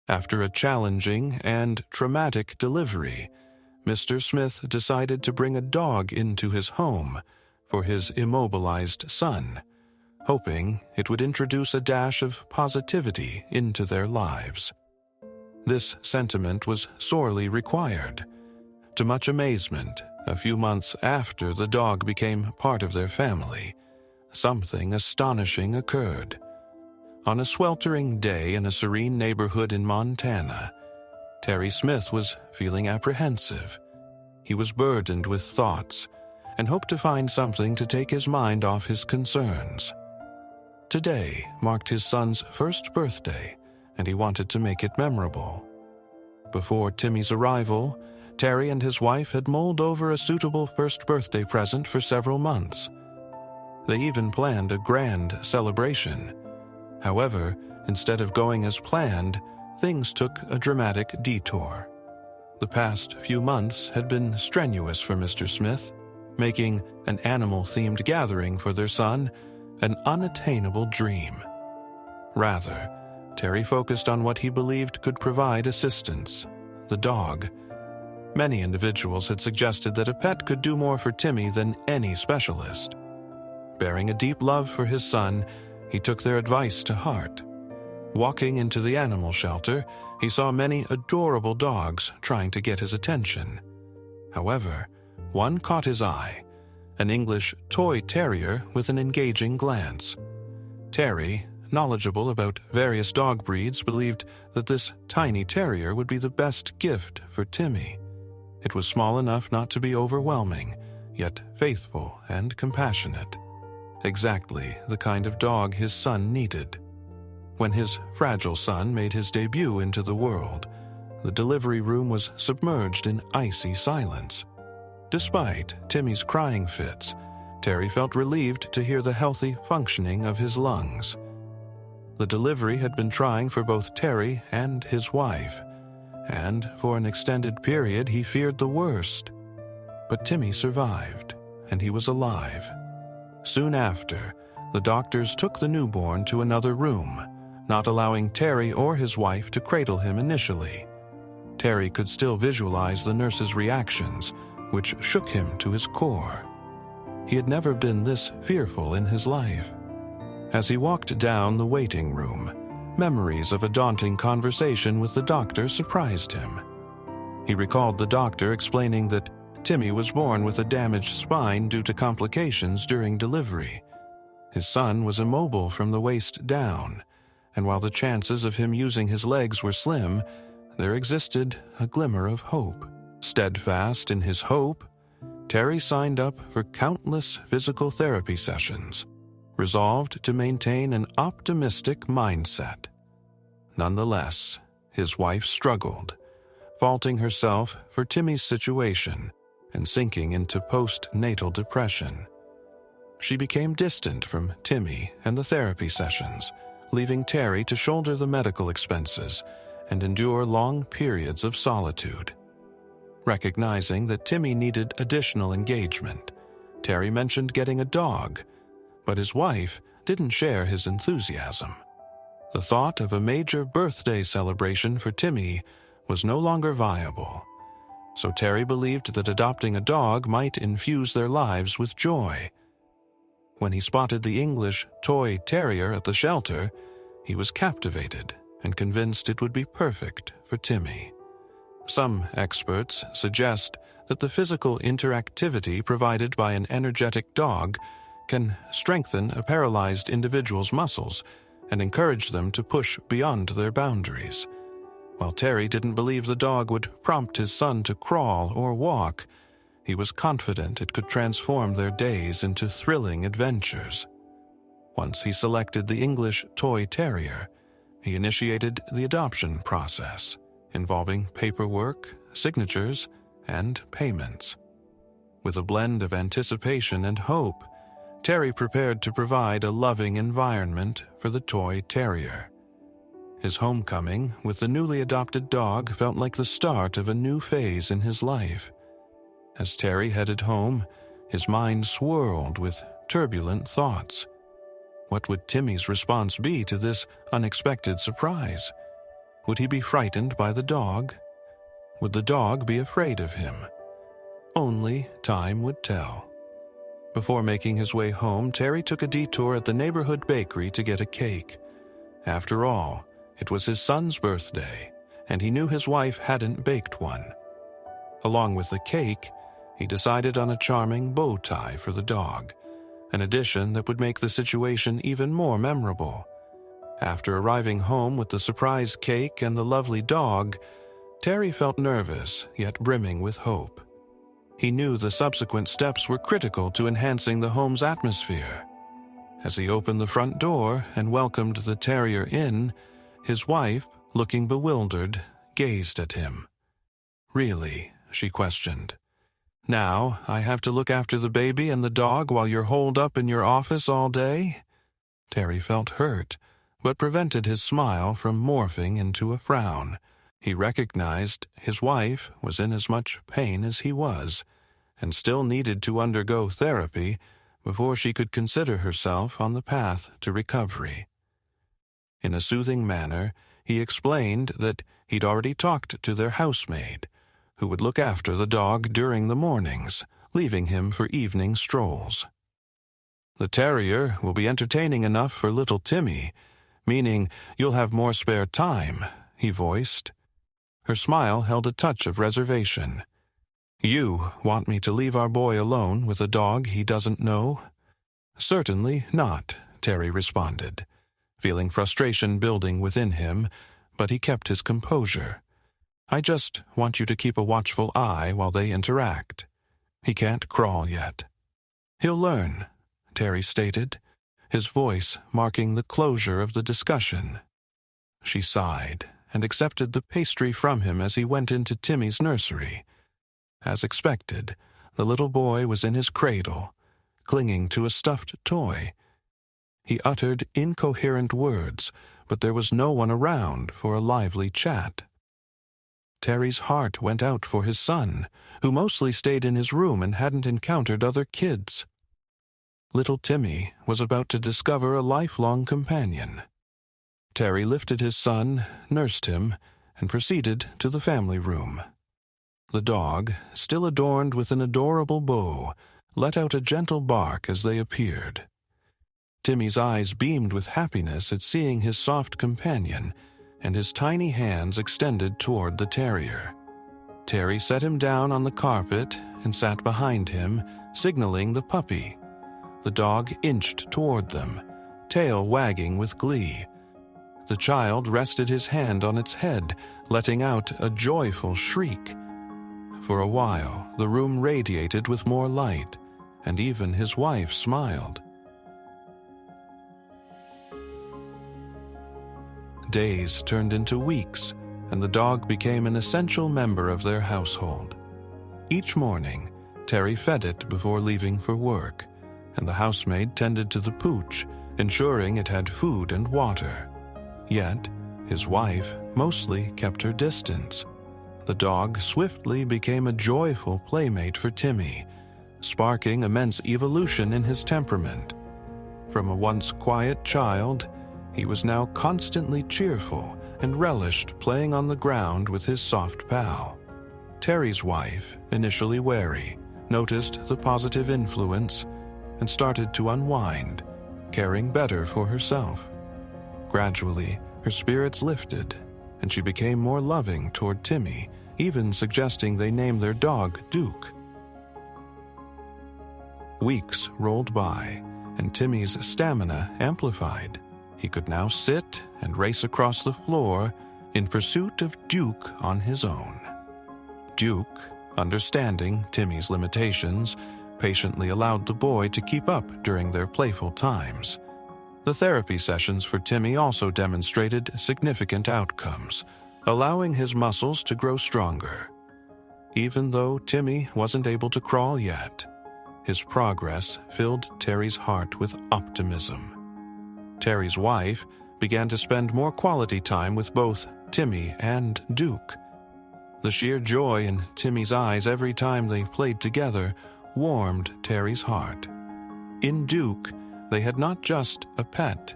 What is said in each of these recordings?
After a challenging and traumatic delivery, Mr. Smith decided to bring a dog into his home for his immobilized son, hoping it would introduce a dash of positivity into their lives. This sentiment was sorely required. To much amazement, a few months after the dog became part of their family, something astonishing occurred. On a sweltering day in a serene neighborhood in Montana, Terry Smith was feeling apprehensive. He was burdened with thoughts and hoped to find something to take his mind off his concerns. Today marked his son's first birthday, and he wanted to make it memorable. Before Timmy's arrival, Terry and his wife had mulled over a suitable first birthday present for several months. They even planned a grand celebration. However, instead of going as planned, things took a dramatic detour. The past few months had been strenuous for Mr. Smith, making an animal-themed gathering for their son an unattainable dream. Rather, Terry focused on what he believed could provide assistance: the dog. Many individuals had suggested that a pet could do more for Timmy than any specialist. Bearing a deep love for his son, he took their advice to heart. Walking into the animal shelter, he saw many adorable dogs trying to get his attention. However, one caught his eye, an English Toy Terrier with an engaging glance. Terry, knowledgeable about various dog breeds, believed that this tiny terrier would be the best gift for Timmy. It was small enough not to be overwhelming, yet faithful and compassionate. Exactly the kind of dog his son needed. When his fragile son made his debut into the world, the delivery room was submerged in icy silence. Despite Timmy's crying fits, Terry felt relieved to hear the healthy functioning of his lungs. The delivery had been trying for both Terry and his wife, and for an extended period he feared the worst. But Timmy survived, and he was alive. Soon after, the doctors took the newborn to another room, not allowing Terry or his wife to cradle him initially. Terry could still visualize the nurses' reactions, which shook him to his core. He had never been this fearful in his life. As he walked down the waiting room, memories of a daunting conversation with the doctor surprised him. He recalled the doctor explaining that Timmy was born with a damaged spine due to complications during delivery. His son was immobile from the waist down, and while the chances of him using his legs were slim, there existed a glimmer of hope. Steadfast in his hope, Terry signed up for countless physical therapy sessions, resolved to maintain an optimistic mindset. Nonetheless, his wife struggled, faulting herself for Timmy's situation and sinking into postnatal depression. She became distant from Timmy and the therapy sessions, leaving Terry to shoulder the medical expenses and endure long periods of solitude. Recognizing that Timmy needed additional engagement, Terry mentioned getting a dog, but his wife didn't share his enthusiasm. The thought of a major birthday celebration for Timmy was no longer viable, so Terry believed that adopting a dog might infuse their lives with joy. When he spotted the English Toy Terrier at the shelter, he was captivated and convinced it would be perfect for Timmy. Some experts suggest that the physical interactivity provided by an energetic dog can strengthen a paralyzed individual's muscles and encourage them to push beyond their boundaries. While Terry didn't believe the dog would prompt his son to crawl or walk, he was confident it could transform their days into thrilling adventures. Once he selected the English Toy Terrier, he initiated the adoption process, involving paperwork, signatures, and payments. With a blend of anticipation and hope, Terry prepared to provide a loving environment for the Toy Terrier. His homecoming with the newly adopted dog felt like the start of a new phase in his life. As Terry headed home, his mind swirled with turbulent thoughts. What would Timmy's response be to this unexpected surprise? Would he be frightened by the dog? Would the dog be afraid of him? Only time would tell. Before making his way home, Terry took a detour at the neighborhood bakery to get a cake. After all, it was his son's birthday, and he knew his wife hadn't baked one. Along with the cake, he decided on a charming bow tie for the dog, an addition that would make the situation even more memorable. After arriving home with the surprise cake and the lovely dog, Terry felt nervous, yet brimming with hope. He knew the subsequent steps were critical to enhancing the home's atmosphere. As he opened the front door and welcomed the terrier in, his wife, looking bewildered, gazed at him. "Really?" she questioned. "Now I have to look after the baby and the dog while you're holed up in your office all day?" Terry felt hurt, but prevented his smile from morphing into a frown. He recognized his wife was in as much pain as he was, and still needed to undergo therapy before she could consider herself on the path to recovery. In a soothing manner, he explained that he'd already talked to their housemaid, who would look after the dog during the mornings, leaving him for evening strolls. "The terrier will be entertaining enough for little Timmy, meaning you'll have more spare time," he voiced. Her smile held a touch of reservation. "You want me to leave our boy alone with a dog he doesn't know?" "Certainly not," Terry responded, feeling frustration building within him, but he kept his composure. "I just want you to keep a watchful eye while they interact. He can't crawl yet." "He'll learn," Terry stated, his voice marking the closure of the discussion. She sighed and accepted the pastry from him as he went into Timmy's nursery. As expected, the little boy was in his cradle, clinging to a stuffed toy. He uttered incoherent words, but there was no one around for a lively chat. Terry's heart went out for his son, who mostly stayed in his room and hadn't encountered other kids. Little Timmy was about to discover a lifelong companion. Terry lifted his son, nursed him, and proceeded to the family room. The dog, still adorned with an adorable bow, let out a gentle bark as they appeared. Timmy's eyes beamed with happiness at seeing his soft companion, and his tiny hands extended toward the terrier. Terry set him down on the carpet and sat behind him, signaling the puppy. The dog inched toward them, tail wagging with glee. The child rested his hand on its head, letting out a joyful shriek. For a while, the room radiated with more light, and even his wife smiled. Days turned into weeks, and the dog became an essential member of their household. Each morning, Terry fed it before leaving for work, and the housemaid tended to the pooch, ensuring it had food and water. Yet, his wife mostly kept her distance. The dog swiftly became a joyful playmate for Timmy, sparking immense evolution in his temperament. From a once quiet child, he was now constantly cheerful and relished playing on the ground with his soft pal. Terry's wife, initially wary, noticed the positive influence and started to unwind, caring better for herself. Gradually, her spirits lifted, and she became more loving toward Timmy, even suggesting they name their dog Duke. Weeks rolled by, and Timmy's stamina amplified. He could now sit and race across the floor in pursuit of Duke on his own. Duke, understanding Timmy's limitations, patiently allowed the boy to keep up during their playful times. The therapy sessions for Timmy also demonstrated significant outcomes, allowing his muscles to grow stronger. Even though Timmy wasn't able to crawl yet, his progress filled Terry's heart with optimism. Terry's wife began to spend more quality time with both Timmy and Duke. The sheer joy in Timmy's eyes every time they played together warmed Terry's heart. In Duke, they had not just a pet.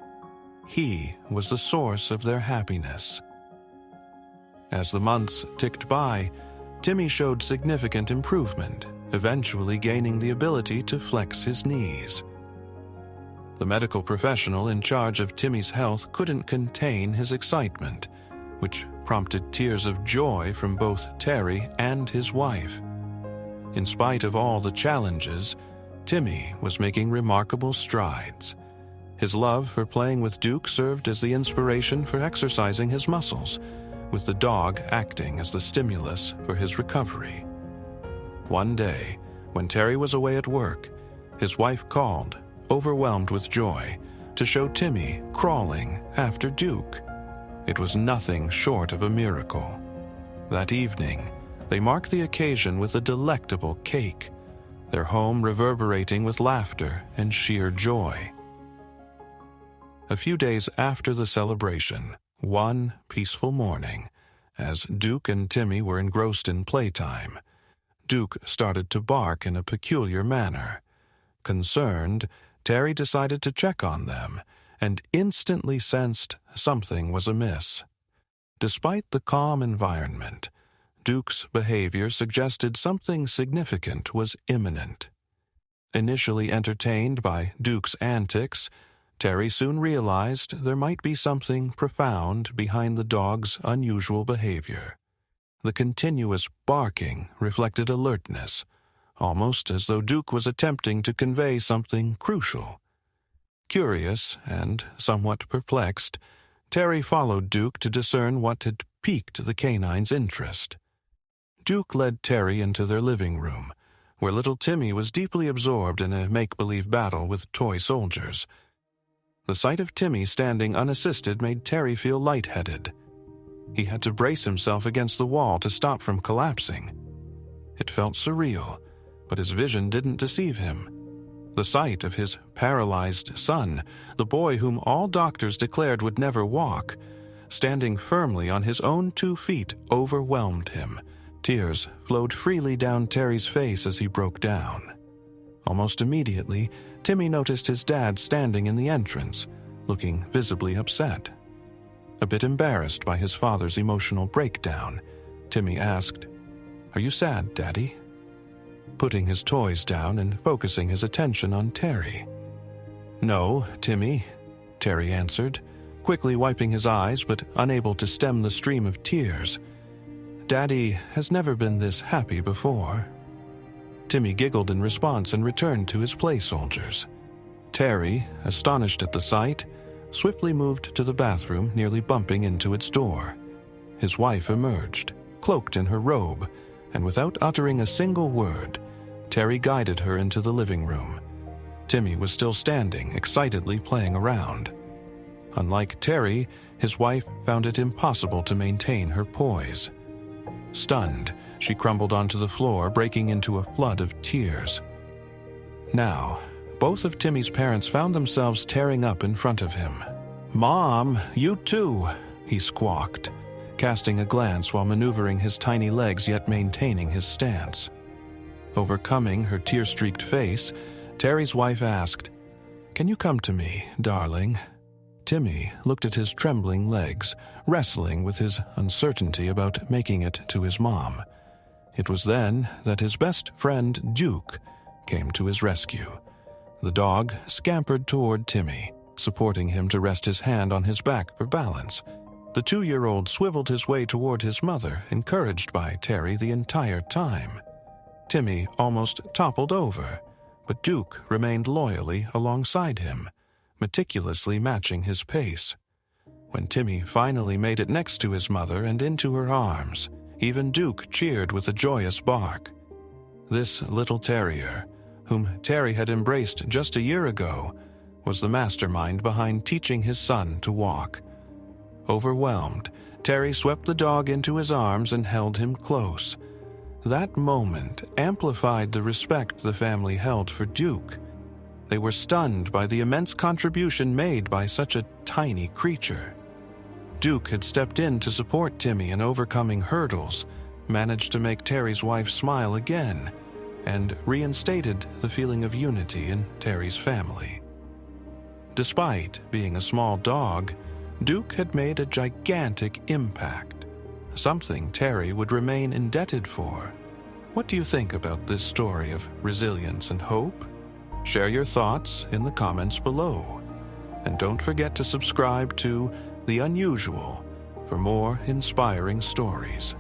He was the source of their happiness. As the months ticked by, Timmy showed significant improvement, eventually gaining the ability to flex his knees. The medical professional in charge of Timmy's health couldn't contain his excitement, which prompted tears of joy from both Terry and his wife. In spite of all the challenges, Timmy was making remarkable strides. His love for playing with Duke served as the inspiration for exercising his muscles, with the dog acting as the stimulus for his recovery. One day, when Terry was away at work, his wife called, overwhelmed with joy, to show Timmy crawling after Duke. It was nothing short of a miracle. That evening, they marked the occasion with a delectable cake, their home reverberating with laughter and sheer joy. A few days after the celebration, one peaceful morning, as Duke and Timmy were engrossed in playtime, Duke started to bark in a peculiar manner. Concerned, Terry decided to check on them and instantly sensed something was amiss. Despite the calm environment, Duke's behavior suggested something significant was imminent. Initially entertained by Duke's antics, Terry soon realized there might be something profound behind the dog's unusual behavior. The continuous barking reflected alertness, almost as though Duke was attempting to convey something crucial. Curious and somewhat perplexed, Terry followed Duke to discern what had piqued the canine's interest. Duke led Terry into their living room, where little Timmy was deeply absorbed in a make-believe battle with toy soldiers. The sight of Timmy standing unassisted made Terry feel lightheaded. He had to brace himself against the wall to stop from collapsing. It felt surreal, but his vision didn't deceive him. The sight of his paralyzed son, the boy whom all doctors declared would never walk, standing firmly on his own 2 feet, overwhelmed him. Tears flowed freely down Terry's face as he broke down. Almost immediately, Timmy noticed his dad standing in the entrance, looking visibly upset. A bit embarrassed by his father's emotional breakdown, Timmy asked, "Are you sad, Daddy?" Putting his toys down and focusing his attention on Terry. "No, Timmy," Terry answered, quickly wiping his eyes but unable to stem the stream of tears. "Daddy has never been this happy before." Timmy giggled in response and returned to his play soldiers. Terry, astonished at the sight, swiftly moved to the bathroom, nearly bumping into its door. His wife emerged, cloaked in her robe, and without uttering a single word, Terry guided her into the living room. Timmy was still standing, excitedly playing around. Unlike Terry, his wife found it impossible to maintain her poise. Stunned, she crumbled onto the floor, breaking into a flood of tears. Now, both of Timmy's parents found themselves tearing up in front of him. "Mom, you too," he squawked, casting a glance while maneuvering his tiny legs yet maintaining his stance. Overcoming her tear-streaked face, Terry's wife asked, "Can you come to me, darling?" Timmy looked at his trembling legs, wrestling with his uncertainty about making it to his mom. It was then that his best friend, Duke, came to his rescue. The dog scampered toward Timmy, supporting him to rest his hand on his back for balance. The 2-year-old swiveled his way toward his mother, encouraged by Terry the entire time. Timmy almost toppled over, but Duke remained loyally alongside him, meticulously matching his pace. When Timmy finally made it next to his mother and into her arms, even Duke cheered with a joyous bark. This little terrier, whom Terry had embraced just a year ago, was the mastermind behind teaching his son to walk. Overwhelmed, Terry swept the dog into his arms and held him close. That moment amplified the respect the family held for Duke. They were stunned by the immense contribution made by such a tiny creature. Duke had stepped in to support Timmy in overcoming hurdles, managed to make Terry's wife smile again, and reinstated the feeling of unity in Terry's family. Despite being a small dog, Duke had made a gigantic impact. something Terry would remain indebted for. What do you think about this story of resilience and hope? Share your thoughts in the comments below. And don't forget to subscribe to The Unusual for more inspiring stories.